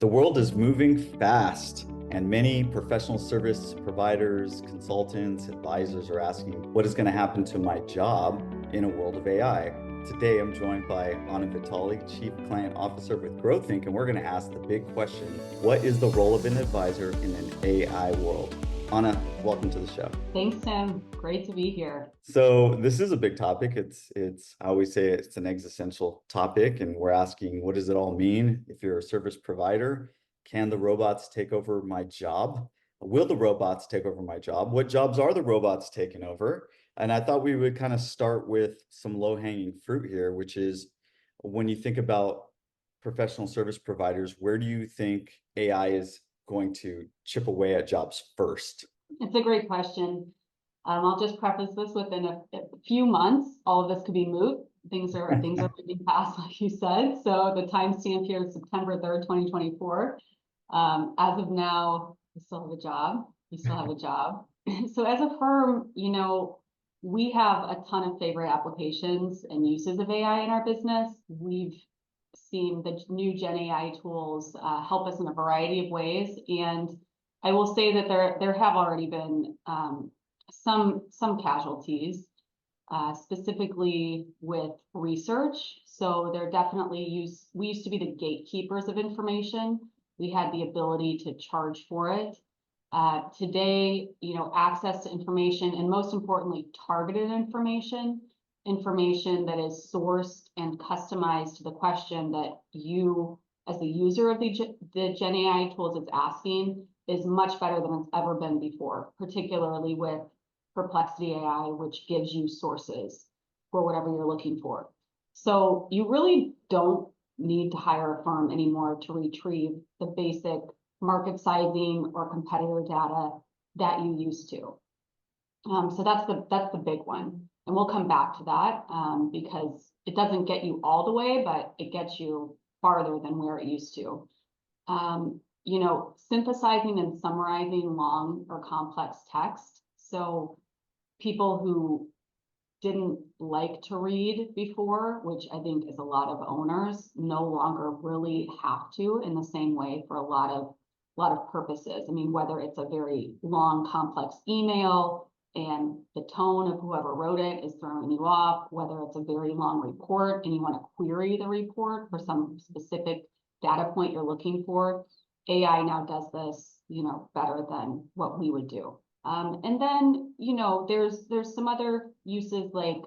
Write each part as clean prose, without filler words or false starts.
The world is moving fast, and many professional service providers, consultants, advisors are asking, what is going to happen to my job in a world of AI? Today, I'm joined by Anna Vitale, Chief Client Officer with Growthink, and we're going to ask the big question, what is the role of an advisor in an AI world? Anna, welcome to the show. Thanks, Tim. Great to be here. So this is a big topic. I always say it's an existential topic, and we're asking, what does it all mean? If you're a service provider, can the robots take over my job? Will the robots take over my job? What jobs are the robots taking over? And I thought we would kind of start with some low-hanging fruit here, which is when you think about professional service providers, where do you think AI is going to chip away at jobs first? It's a great question. I'll just preface this within a few months, all of this could be moot. Things are moving fast, like you said. So the timestamp here is September 3rd, 2024. As of now, we still have a job. We still have a job. So as a firm, we have a ton of favorite applications and uses of AI in our business. We've seen the new Gen AI tools help us in a variety of ways. And I will say that there have already been some casualties, specifically with research. So they're definitely we used to be the gatekeepers of information. We had the ability to charge for it. Today, access to information, and most importantly, targeted information that is sourced and customized to the question that you, as the user of the Gen AI tools, is asking, is much better than it's ever been before, particularly with Perplexity AI, which gives you sources for whatever you're looking for. So you really don't need to hire a firm anymore to retrieve the basic market sizing or competitor data that you used to. So that's the big one. And we'll come back to that because it doesn't get you all the way, but it gets you farther than where it used to. Synthesizing and summarizing long or complex text. So people who didn't like to read before, which I think is a lot of owners, no longer really have to in the same way for a lot of purposes. I mean, whether it's a very long, complex email and the tone of whoever wrote it is throwing you off, whether it's a very long report and you want to query the report for some specific data point you're looking for, AI now does this, better than what we would do. And then, there's some other uses like,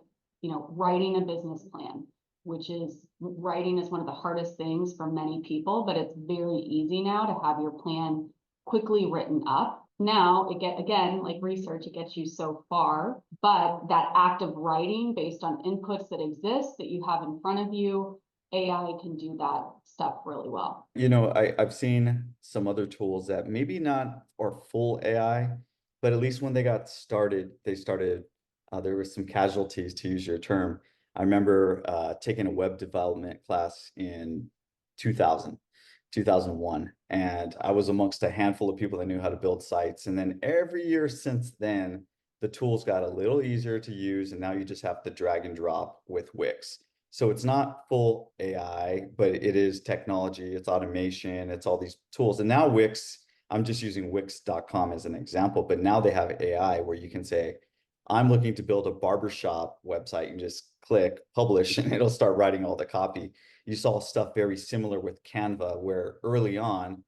writing a business plan, which is writing is one of the hardest things for many people, but it's very easy now to have your plan quickly written up. Now, again, like research, it gets you so far, but that act of writing based on inputs that exist that you have in front of you, AI can do that stuff really well. I've seen some other tools that maybe not are full AI, but at least when they got started, there were some casualties, to use your term. I remember taking a web development class in 2001, and I was amongst a handful of people that knew how to build sites. And then every year since then, the tools got a little easier to use, and now you just have to drag and drop with Wix. So it's not full AI, but it is technology, it's automation, it's all these tools. And now Wix, I'm just using Wix.com as an example, but now they have AI where you can say, I'm looking to build a barbershop website, and just click publish and it'll start writing all the copy. You saw stuff very similar with Canva, where early on,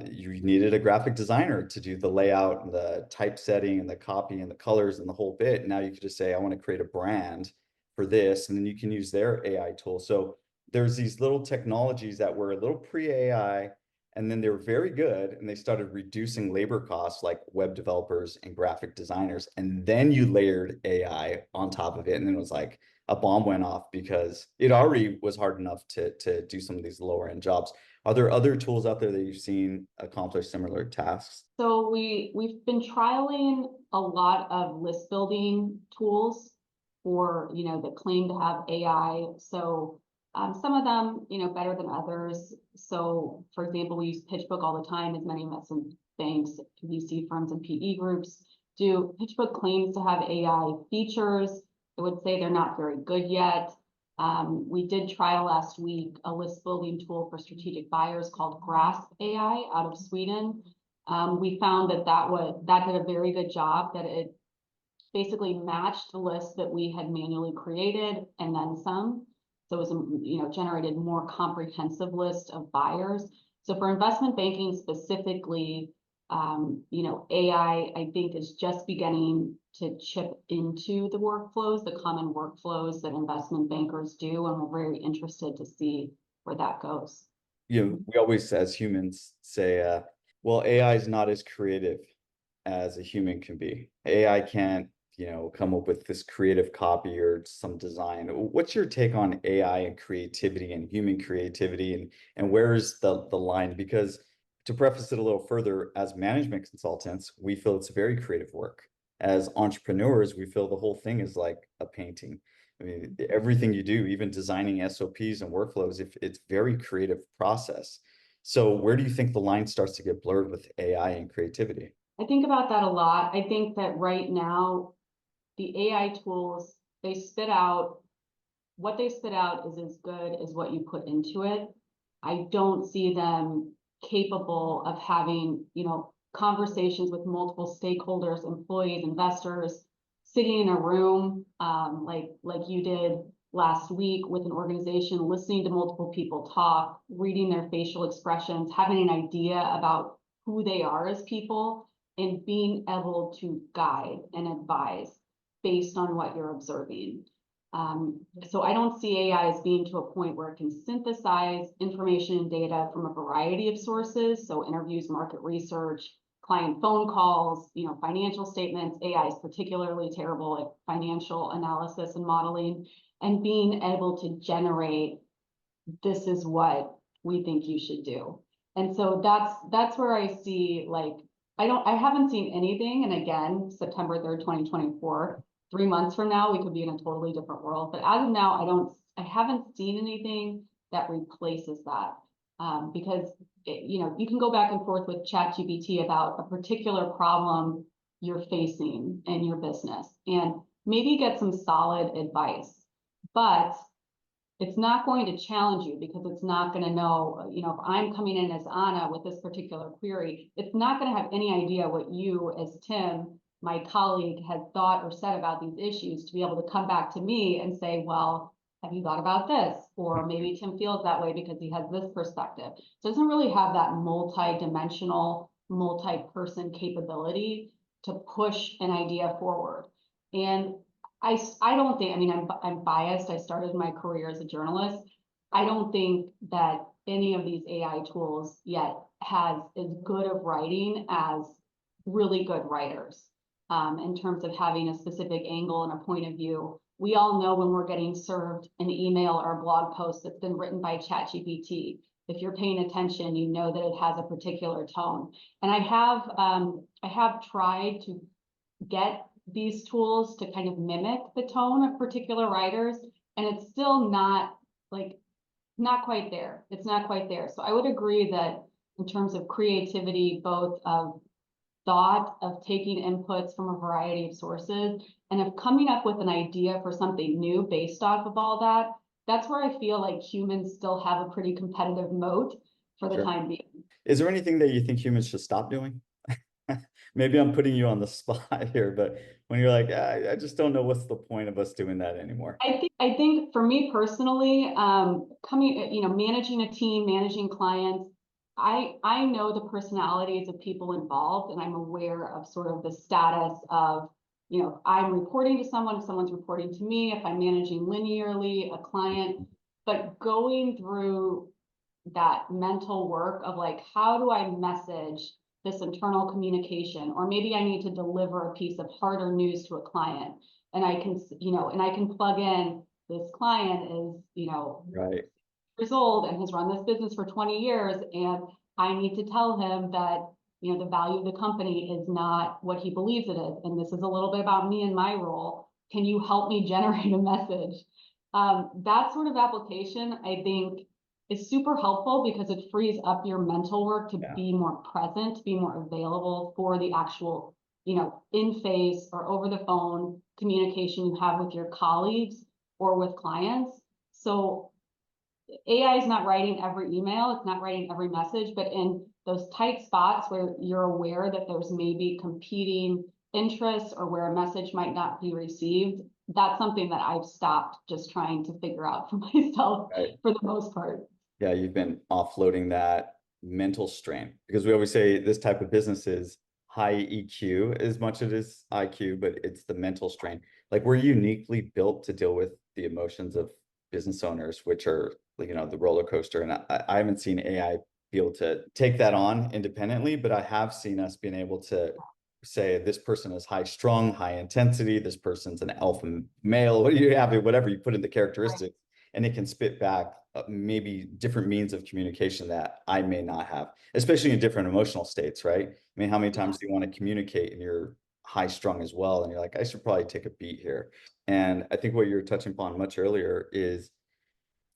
you needed a graphic designer to do the layout and the typesetting and the copy and the colors and the whole bit. Now you could just say, I want to create a brand for this, and then you can use their AI tool. So there's these little technologies that were a little pre-AI, and then they were very good, and they started reducing labor costs like web developers and graphic designers. And then you layered AI on top of it, and then it was like a bomb went off because it already was hard enough to do some of these lower end jobs. Are there other tools out there that you've seen accomplish similar tasks? So we've been trialing a lot of list building tools for, that claim to have AI. So some of them, better than others. So for example, we use PitchBook all the time, as many investment banks, VC firms, and PE groups do. PitchBook claims to have AI features. I would say they're not very good yet. We did trial last week a list building tool for strategic buyers called Grasp AI out of Sweden. We found that did a very good job, that it basically matched the list that we had manually created and then some. So it was, generated more comprehensive list of buyers. So for investment banking specifically, AI, I think, is just beginning to chip into the workflows, the common workflows that investment bankers do, and we're very interested to see where that goes. We always, as humans, say, well, AI is not as creative as a human can be. AI can't, come up with this creative copy or some design. What's your take on AI and creativity and human creativity, and where's the line? Because to preface it a little further, as management consultants, we feel it's very creative work. As entrepreneurs, we feel the whole thing is like a painting. I mean, everything you do, even designing SOPs and workflows, if it's very creative process. So where do you think the line starts to get blurred with AI and creativity? I think about that a lot. I think that right now, the AI tools, what they spit out is as good as what you put into it. I don't see them capable of having, conversations with multiple stakeholders, employees, investors, sitting in a room, like you did last week with an organization, listening to multiple people talk, reading their facial expressions, having an idea about who they are as people, and being able to guide and advise based on what you're observing. So I don't see AI as being to a point where it can synthesize information and data from a variety of sources. So interviews, market research, client phone calls, financial statements. AI is particularly terrible at financial analysis and modeling, and being able to generate, this is what we think you should do. And so that's where I see, like, I haven't seen anything. And again, September 3rd, 2024, 3 months from now, we could be in a totally different world. But as of now, I haven't seen anything that replaces that. Because you can go back and forth with ChatGPT about a particular problem you're facing in your business and maybe get some solid advice, but it's not going to challenge you, because it's not going to know, if I'm coming in as Anna with this particular query, it's not going to have any idea what you as Tim, my colleague, has thought or said about these issues, to be able to come back to me and say, well, have you thought about this? Or maybe Tim feels that way because he has this perspective. So it doesn't really have that multi-dimensional, multi-person capability to push an idea forward. And I don't think, I'm biased. I started my career as a journalist. I don't think that any of these AI tools yet has as good of writing as really good writers, in terms of having a specific angle and a point of view. We all know when we're getting served an email or a blog post that's been written by ChatGPT. If you're paying attention, you know that it has a particular tone. And I have tried to get these tools to kind of mimic the tone of particular writers, and it's still not quite there. It's not quite there. So I would agree that in terms of creativity, both of thought, of taking inputs from a variety of sources, and of coming up with an idea for something new based off of all that, that's where I feel like humans still have a pretty competitive moat for the time being. Is there anything that you think humans should stop doing? Maybe I'm putting you on the spot here, but when you're like, I just don't know what's the point of us doing that anymore. I think for me personally, managing a team, managing clients, I know the personalities of people involved, and I'm aware of sort of the status of, if I'm reporting to someone, if someone's reporting to me, if I'm managing linearly a client, but going through that mental work of like, how do I message this internal communication? Or maybe I need to deliver a piece of harder news to a client, and I can plug in, this client is, Right. years old and has run this business for 20 years. And I need to tell him that, the value of the company is not what he believes it is. And this is a little bit about me and my role. Can you help me generate a message? That sort of application, I think, is super helpful because it frees up your mental work to be more present, to be more available for the actual, in-face or over the phone communication you have with your colleagues or with clients. So AI is not writing every email, it's not writing every message, but in those tight spots where you're aware that there's maybe competing interests or where a message might not be received, that's something that I've stopped just trying to figure out for myself Right. for the most part. Yeah, you've been offloading that mental strain because we always say this type of business is high EQ as much as it is IQ, but it's the mental strain. Like we're uniquely built to deal with the emotions of business owners, which are, you know, the roller coaster. And I haven't seen AI be able to take that on independently, but I have seen us being able to say this person is high strung, high intensity, this person's an alpha male, what do you have, whatever you put in the characteristics, and it can spit back maybe different means of communication that I may not have, especially in different emotional states, right? I mean, how many times do you want to communicate and you're high strung as well? And you're like, I should probably take a beat here. And I think what you're touching upon much earlier is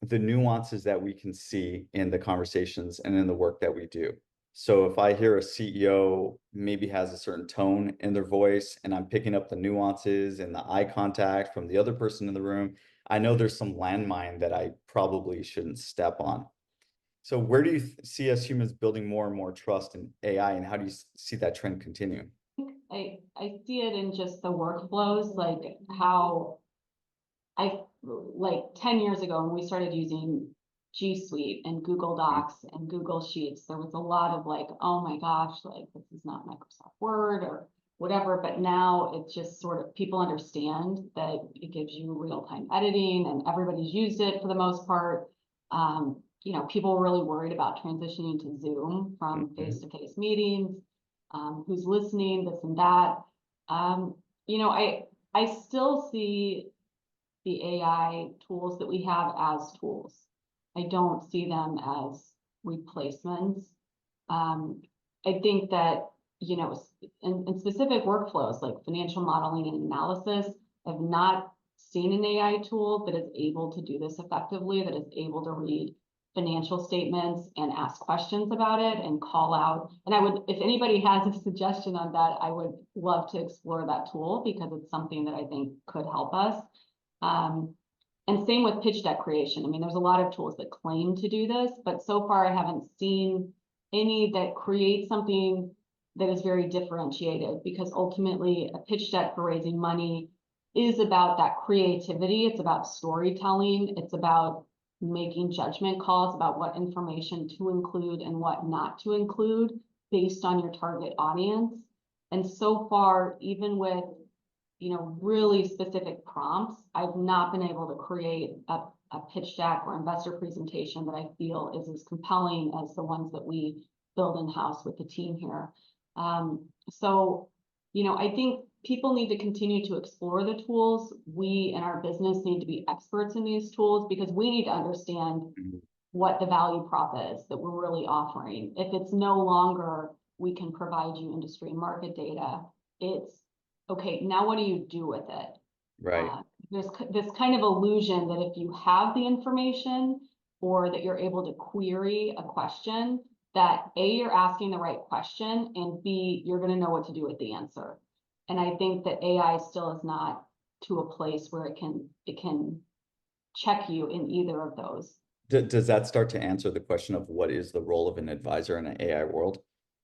the nuances that we can see in the conversations and in the work that we do. So if I hear a CEO maybe has a certain tone in their voice and I'm picking up the nuances and the eye contact from the other person in the room, I know there's some landmine that I probably shouldn't step on. So where do you see us humans building more and more trust in AI, and how do you see that trend continue? I see it in just the workflows, like how like 10 years ago when we started using G Suite and Google Docs and Google Sheets, there was a lot of like, oh my gosh, like this is not Microsoft Word or whatever. But now it's just sort of people understand that it gives you real-time editing and everybody's used it for the most part. You know, people were really worried about transitioning to Zoom from face-to-face meetings, who's listening, this and that. You know, I still see the AI tools that we have as tools. I don't see them as replacements. I think that, you know, in specific workflows like financial modeling and analysis, I've not seen an AI tool that is able to do this effectively, that is able to read financial statements and ask questions about it and call out. And I would, if anybody has a suggestion on that, I would love to explore that tool because it's something that I think could help us. And same with pitch deck creation. I mean, there's a lot of tools that claim to do this, but so far I haven't seen any that create something that is very differentiated, because ultimately a pitch deck for raising money is about that creativity. It's about storytelling. It's about making judgment calls about what information to include and what not to include based on your target audience. And so far, even with, you know, really specific prompts, I've not been able to create a pitch deck or investor presentation that I feel is as compelling as the ones that we build in-house with the team here. So, you know, I think people need to continue to explore the tools. We in our business need to be experts in these tools because we need to understand what the value prop is that we're really offering. If it's no longer, we can provide you industry and market data, it's, okay, now what do you do with it? Right. There's this kind of illusion that if you have the information or that you're able to query a question, that A, you're asking the right question, and B, you're going to know what to do with the answer. And I think that AI still is not to a place where it can check you in either of those. Does that start to answer the question of what is the role of an advisor in an AI world?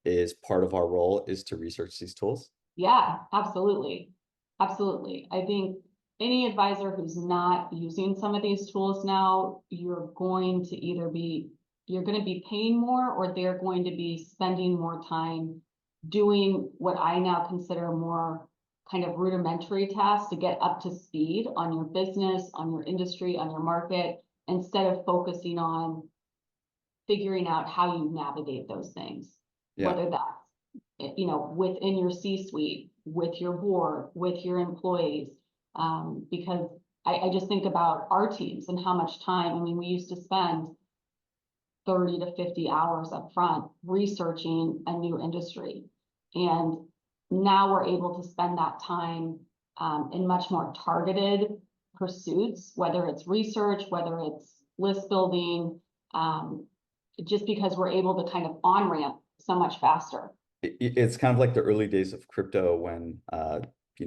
Is part of our role is to research these tools? Yeah, absolutely. Absolutely. I think any advisor who's not using some of these tools now, you're going to either be, you're going to be paying more, or they're going to be spending more time doing what I now consider more kind of rudimentary tasks to get up to speed on your business, on your industry, on your market, instead of focusing on figuring out how you navigate those things, Yeah. whether that's, you know, within your C-suite, with your board, with your employees, because I just think about our teams and how much time. I mean, we used to spend 30 to 50 hours up front researching a new industry, and now we're able to spend that time in much more targeted pursuits, whether it's research, whether it's list building, just because we're able to kind of on ramp so much faster. It's kind of like the early days of crypto when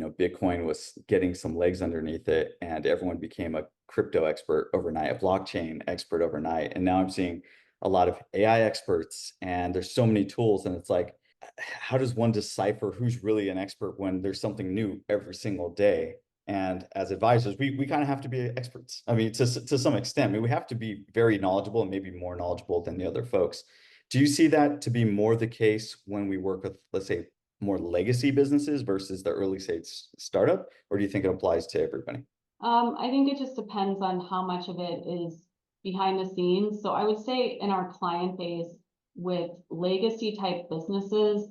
Bitcoin was getting some legs underneath it and everyone became a crypto expert overnight, a blockchain expert overnight. And now I'm seeing a lot of AI experts and there's so many tools and it's like, how does one decipher who's really an expert when there's something new every single day? And as advisors, we kind of have to be experts. I mean, to some extent, I mean, we have to be very knowledgeable and maybe more knowledgeable than the other folks. Do you see that to be more the case when we work with, let's say, more legacy businesses versus the early stage startup, or do you think it applies to everybody? I think it just depends on how much of it is behind the scenes. So I would say in our client base with legacy type businesses,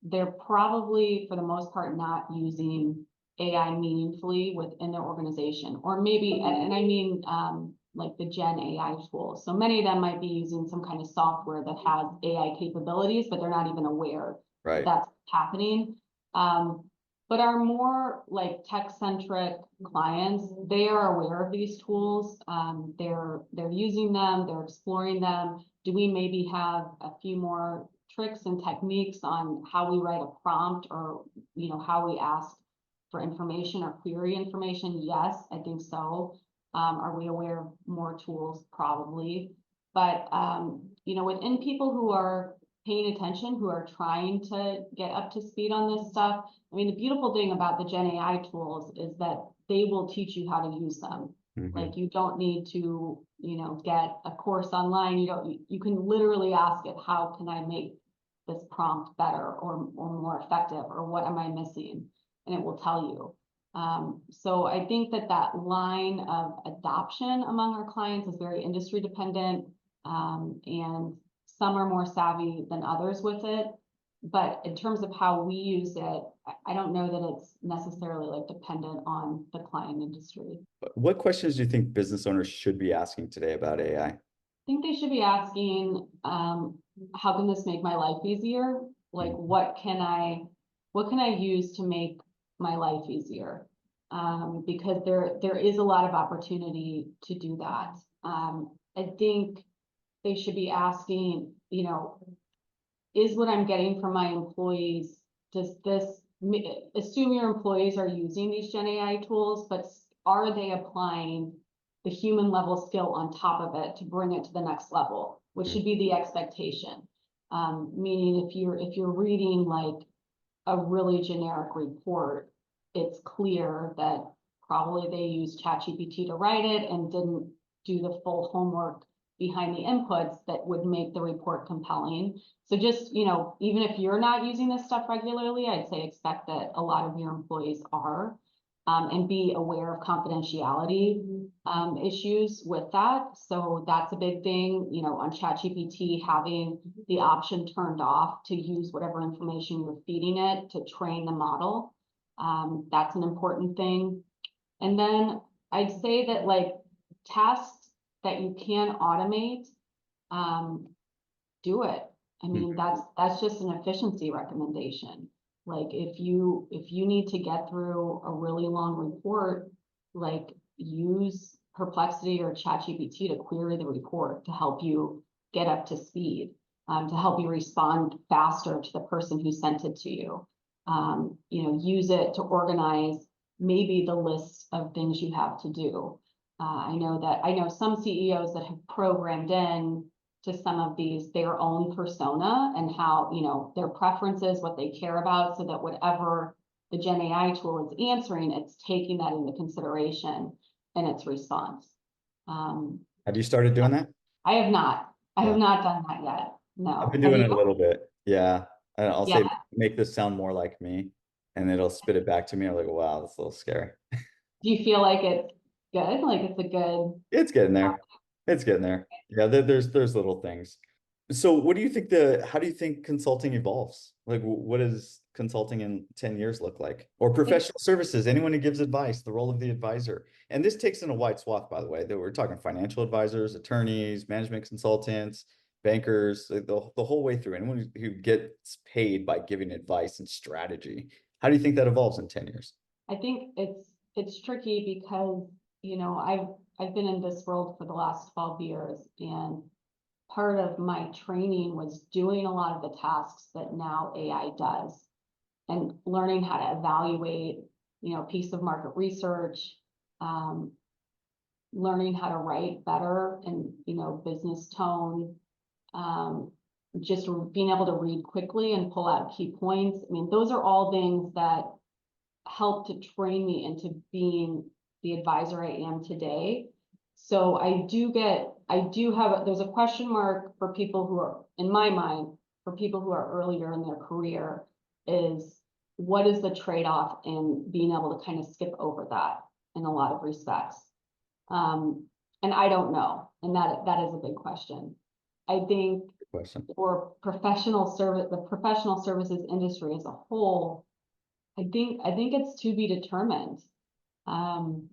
they're probably for the most part not using AI meaningfully within their organization, or maybe, and I mean like the Gen AI tools. So many of them might be using some kind of software that has AI capabilities, but they're not even aware that Right. that's happening. But our more like tech-centric clients, they are aware of these tools. They're using them, they're exploring them. Do we maybe have a few more tricks and techniques on how we write a prompt or how we ask for information or query information? Yes, I think so. Are we aware of more tools? Probably. But within people who are paying attention, who are trying to get up to speed on this stuff, I mean, the beautiful thing about the Gen AI tools is that they will teach you how to use them. Mm-hmm. Like you don't need to, get a course online. You can literally ask it, how can I make this prompt better or more effective, or what am I missing? And it will tell you. So I think that line of adoption among our clients is very industry dependent, and some are more savvy than others with it. But in terms of how we use it, I don't know that it's necessarily like dependent on the client industry. What questions do you think business owners should be asking today about AI? I think they should be asking, how can this make my life easier? Like, what can I use to make my life easier? Because there is a lot of opportunity to do that. I think they should be asking, is what I'm getting from my employees, does this, assume your employees are using these Gen AI tools, but are they applying the human level skill on top of it to bring it to the next level, which should be the expectation. Meaning if you're reading like a really generic report, it's clear that probably they used ChatGPT to write it and didn't do the full homework behind the inputs that would make the report compelling. So just, even if you're not using this stuff regularly, I'd say expect that a lot of your employees are, and be aware of confidentiality issues with that. So that's a big thing, on ChatGPT, having the option turned off to use whatever information you're feeding it to train the model. That's an important thing. And then I'd say that like tasks that you can automate, do it. I mean, that's just an efficiency recommendation. Like if you need to get through a really long report, like use Perplexity or ChatGPT to query the report to help you get up to speed, to help you respond faster to the person who sent it to you. Use it to organize maybe the list of things you have to do. I know some CEOs that have programmed in to some of these their own persona and how, their preferences, what they care about, so that whatever the Gen AI tool is answering, it's taking that into consideration in its response. Have you started doing that? I have not. I have Yeah. not done that yet. I've No. been Have doing you? it a little bit. Yeah. And I'll say, Yeah. make this sound more like me. And it'll spit it back to me. I'm like, wow, that's a little scary. Do you feel like it's good? Like it's a good. It's getting there. It's getting there. Yeah, there's little things. So how do you think consulting evolves? Like what does consulting in 10 years look like? Or professional services, anyone who gives advice, the role of the advisor. And this takes in a wide swath, by the way, that we're talking financial advisors, attorneys, management consultants, bankers, like the whole way through. Anyone who gets paid by giving advice and strategy. How do you think that evolves in 10 years? I think it's tricky because, I've been in this world for the last 12 years, and part of my training was doing a lot of the tasks that now AI does and learning how to evaluate piece of market research, learning how to write better and, business tone, just being able to read quickly and pull out key points. I mean, those are all things that help to train me into being the advisor I am today. So there's a question mark for people who are, in my mind, for people who are earlier in their career, is what is the trade-off in being able to kind of skip over that in a lot of respects? And I don't know. And that is a big question. I think for the professional services industry as a whole, I think it's to be determined.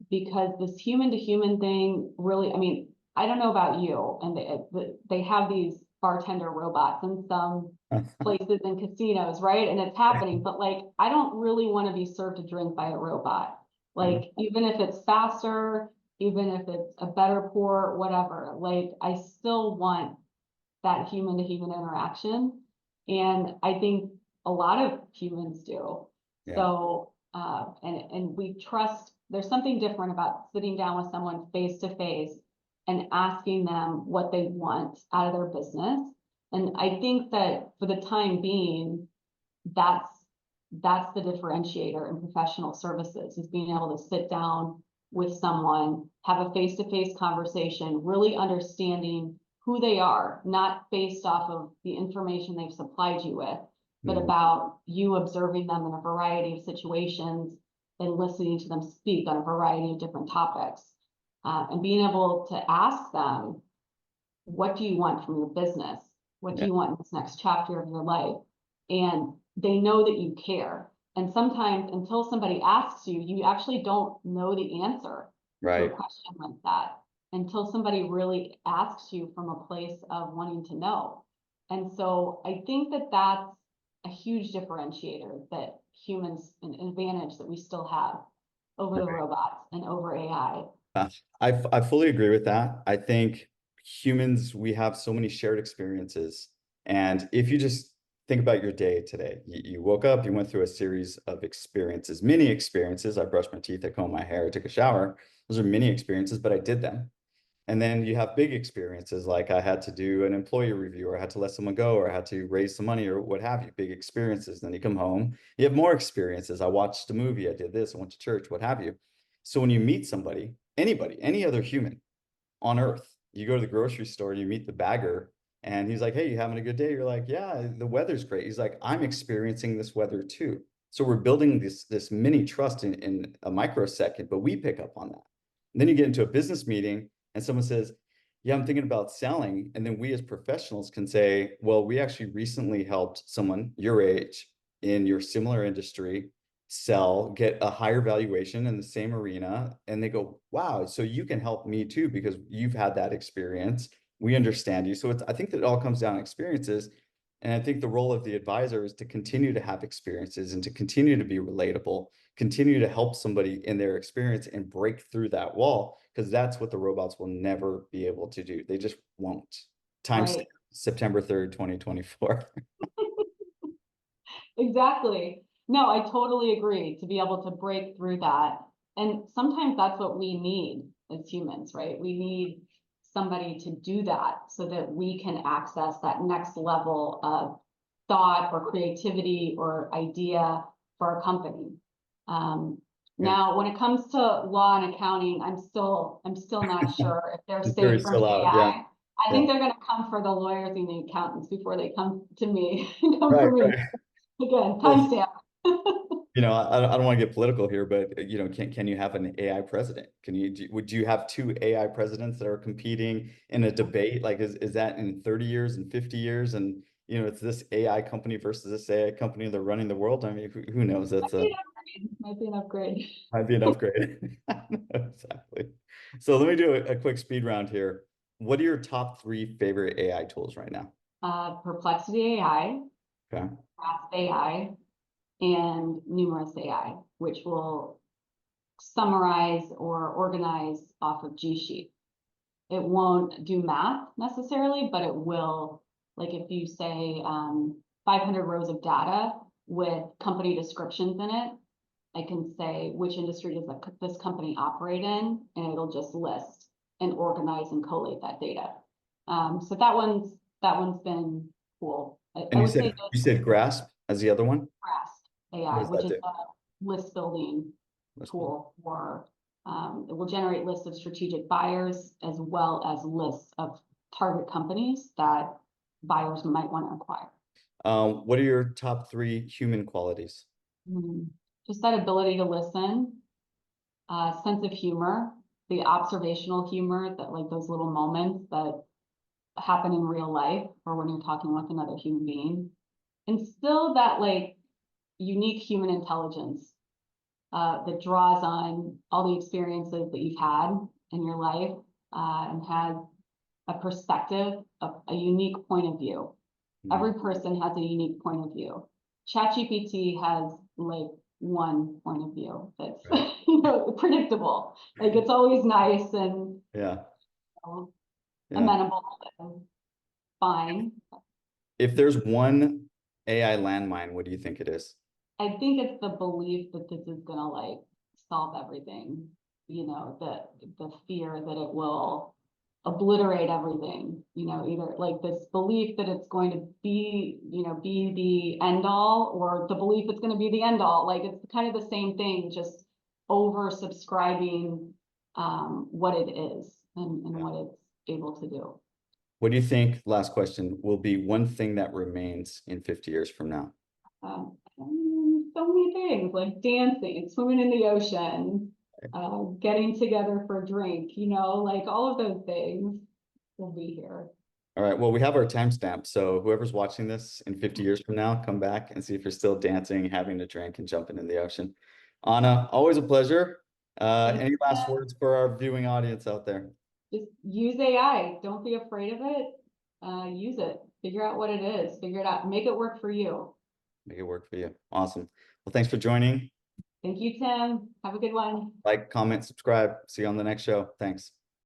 Because this human to human thing really, I mean, I don't know about you, and they have these bartender robots in some places and casinos, right? And it's happening, but like, I don't really want to be served a drink by a robot. Like, even if it's faster, even if it's a better pour, whatever, like, I still want that human to human interaction. And I think a lot of humans do. Yeah. So, and we trust, there's something different about sitting down with someone face to face and asking them what they want out of their business. And I think that for the time being, that's the differentiator in professional services, is being able to sit down with someone, have a face-to-face conversation, really understanding who they are, not based off of the information they've supplied you with, but about you observing them in a variety of situations and listening to them speak on a variety of different topics, and being able to ask them, what do you want from your business? What do you want in this next chapter of your life? And they know that you care. And sometimes until somebody asks you, you actually don't know the answer to a question like that until somebody really asks you from a place of wanting to know. And so I think that that's a huge differentiator, that humans, an advantage that we still have over the robots and over AI. I fully agree with that. I think humans, we have so many shared experiences. And if you just think about your day today, you woke up, you went through a series of experiences, mini experiences. I brushed my teeth, I combed my hair, I took a shower. Those are mini experiences, but I did them. And then you have big experiences, like I had to do an employee review, or I had to let someone go, or I had to raise some money, or what have you, big experiences. Then you come home, you have more experiences. I watched a movie, I did this, I went to church, what have you. So when you meet somebody, anybody, any other human on earth, you go to the grocery store, you meet the bagger, and he's like, hey, you having a good day? You're like, yeah, the weather's great. He's like, I'm experiencing this weather too. So we're building this mini trust in a microsecond, but we pick up on that. And then you get into a business meeting and someone says, yeah, I'm thinking about selling. And then we as professionals can say, well, we actually recently helped someone your age in your similar industry sell, get a higher valuation in the same arena. And they go, wow, so you can help me too, because you've had that experience. We understand you. So I think that it all comes down to experiences. And I think the role of the advisor is to continue to have experiences and to continue to be relatable, continue to help somebody in their experience and break through that wall, because that's what the robots will never be able to do. They just won't. Timestamp September 3rd, 2024. Exactly. No, I totally agree, to be able to break through that. And sometimes that's what we need as humans, right? We need somebody to do that so that we can access that next level of thought or creativity or idea for our company. Now, when it comes to law and accounting, I'm still not sure if they're safe from AI. I think they're going to come for the lawyers and the accountants before they come to me. Come for me. Again, timestamp. You know, I don't want to get political here, but you know, can you have an AI president? Would you have two AI presidents that are competing in a debate? Like, is that in 30 years and 50 years? And you know, it's this AI company versus this AI company that are running the world. I mean, who knows? Might be an upgrade. Might be an upgrade. Exactly. So let me do a quick speed round here. What are your top 3 favorite AI tools right now? Perplexity AI, Okay. Grasp AI, and Numerous AI, which will summarize or organize off of G Sheet. It won't do math necessarily, but it will, like if you say 500 rows of data with company descriptions in it, I can say which industry does this company operate in, and it'll just list and organize and collate that data. So that one's been cool. And I would say you said Grasp as the other one? Grasp What AI, does which that is do? a list building Let's go. tool for, it will generate lists of strategic buyers as well as lists of target companies that buyers might want to acquire. What are your top 3 human qualities? Just that ability to listen, sense of humor, the observational humor, that like those little moments that happen in real life or when you're talking with another human being, and still that like unique human intelligence that draws on all the experiences that you've had in your life and has a perspective, a unique point of view. Every person has a unique point of view. ChatGPT has like one point of view that's Right. predictable. Like it's always nice and Yeah. Yeah. amenable and fine. If there's one AI landmine, what do you think it is? I think it's the belief that this is gonna like solve everything. The fear that it will obliterate everything, either like this belief that it's going to be, be the end all, or the belief it's going to be the end all. Like it's kind of the same thing, just over subscribing what it is and what it's able to do. What do you think, last question, will be one thing that remains in 50 years from now? So many things like dancing, swimming in the ocean, getting together for a drink, like all of those things will be here. All right. Well, we have our timestamp. So whoever's watching this in 50 years from now, come back and see if you're still dancing, having a drink, and jumping in the ocean. Anna, always a pleasure. Any last words for our viewing audience out there? Just use AI. Don't be afraid of it. Use it. Figure out what it is. Figure it out. Make it work for you. Make it work for you. Awesome. Well, thanks for joining. Thank you, Tim. Have a good one. Like, comment, subscribe. See you on the next show. Thanks.